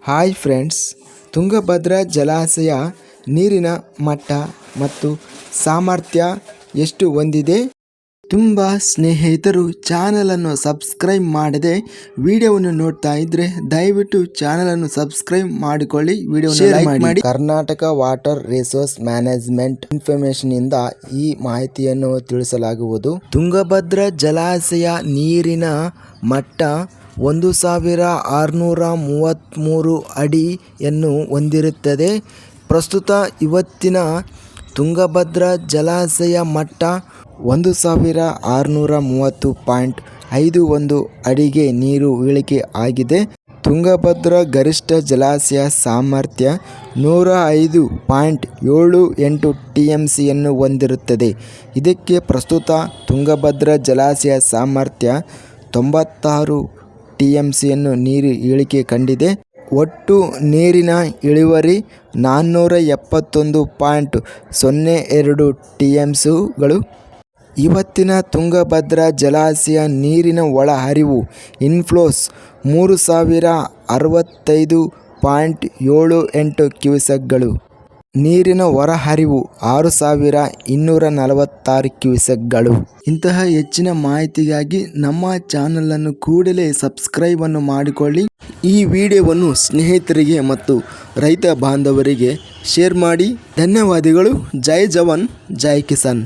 Hi friends, Tungabhadra ಜಲಾಶಯ ನೀರಿನ ಮಟ್ಟ ಮತ್ತು ಸಾಮರ್ಥ್ಯ ಎಷ್ಟು ಹೊಂದಿದೆ? ತುಂಬ ಸ್ನೇಹಿತರು ಚಾನಲನ್ನು ಸಬ್ಸ್ಕ್ರೈಬ್ ಮಾಡದೆ ವಿಡಿಯೋವನ್ನು ನೋಡ್ತಾ ಇದ್ರೆ ದಯವಿಟ್ಟು ಚಾನಲನ್ನು ಸಬ್ಸ್ಕ್ರೈಬ್ ಮಾಡಿಕೊಳ್ಳಿ, ವಿಡಿಯೋವನ್ನು ಲೈಕ್ ಮಾಡಿ. Karnataka water resource management information ಇಂದ ಈ ಮಾಹಿತಿಯನ್ನು ತಿಳಿಸಲಾಗುವುದು. ತುಂಗಭದ್ರಾ ಜಲಾಶಯ ನೀರಿನ ಮಟ್ಟ 1633 ಅಡಿಯನ್ನು ಹೊಂದಿರುತ್ತದೆ. ಪ್ರಸ್ತುತ ಇವತ್ತಿನ ತುಂಗಭದ್ರಾ ಜಲಾಶಯ ಮಟ್ಟ 1630.51 ಅಡಿಗೆ ನೀರು ಇಳಿಕೆ ಆಗಿದೆ. ತುಂಗಭದ್ರಾ ಗರಿಷ್ಠ ಜಲಾಶಯ ಸಾಮರ್ಥ್ಯ 105.78 TMCಯನ್ನು ಹೊಂದಿರುತ್ತದೆ. ಇದಕ್ಕೆ ಪ್ರಸ್ತುತ ತುಂಗಭದ್ರಾ ಜಲಾಶಯ ಸಾಮರ್ಥ್ಯ 96 TMCಯನ್ನು ನೀರು ಇಳಿಕೆ ಕಂಡಿದೆ. ಒಟ್ಟು ನೀರಿನ ಇಳುವರಿ 471.02 TMCಗಳು. ಇವತ್ತಿನ ತುಂಗಭದ್ರಾ ಜಲಾಶಯ ನೀರಿನ ಒಳ ಹರಿವು ಇನ್ಫ್ಲೋಸ್ 3065.78 ಕ್ಯೂಸೆಕ್ಗಳು. ನೀರಿನ ಹೊರಹರಿವು 6246 ಕ್ಯೂಸೆಕ್ಗಳು. ಇಂತಹ ಹೆಚ್ಚಿನ ಮಾಹಿತಿಗಾಗಿ ನಮ್ಮ ಚಾನಲನ್ನು ಕೂಡಲೇ ಸಬ್ಸ್ಕ್ರೈಬ್ ಅನ್ನು ಮಾಡಿಕೊಳ್ಳಿ. ಈ ವಿಡಿಯೋವನ್ನು ಸ್ನೇಹಿತರಿಗೆ ಮತ್ತು ರೈತ ಬಾಂಧವರಿಗೆ ಶೇರ್ ಮಾಡಿ. ಧನ್ಯವಾದಗಳು. ಜೈ ಜವಾನ್, ಜೈ ಕಿಸಾನ್.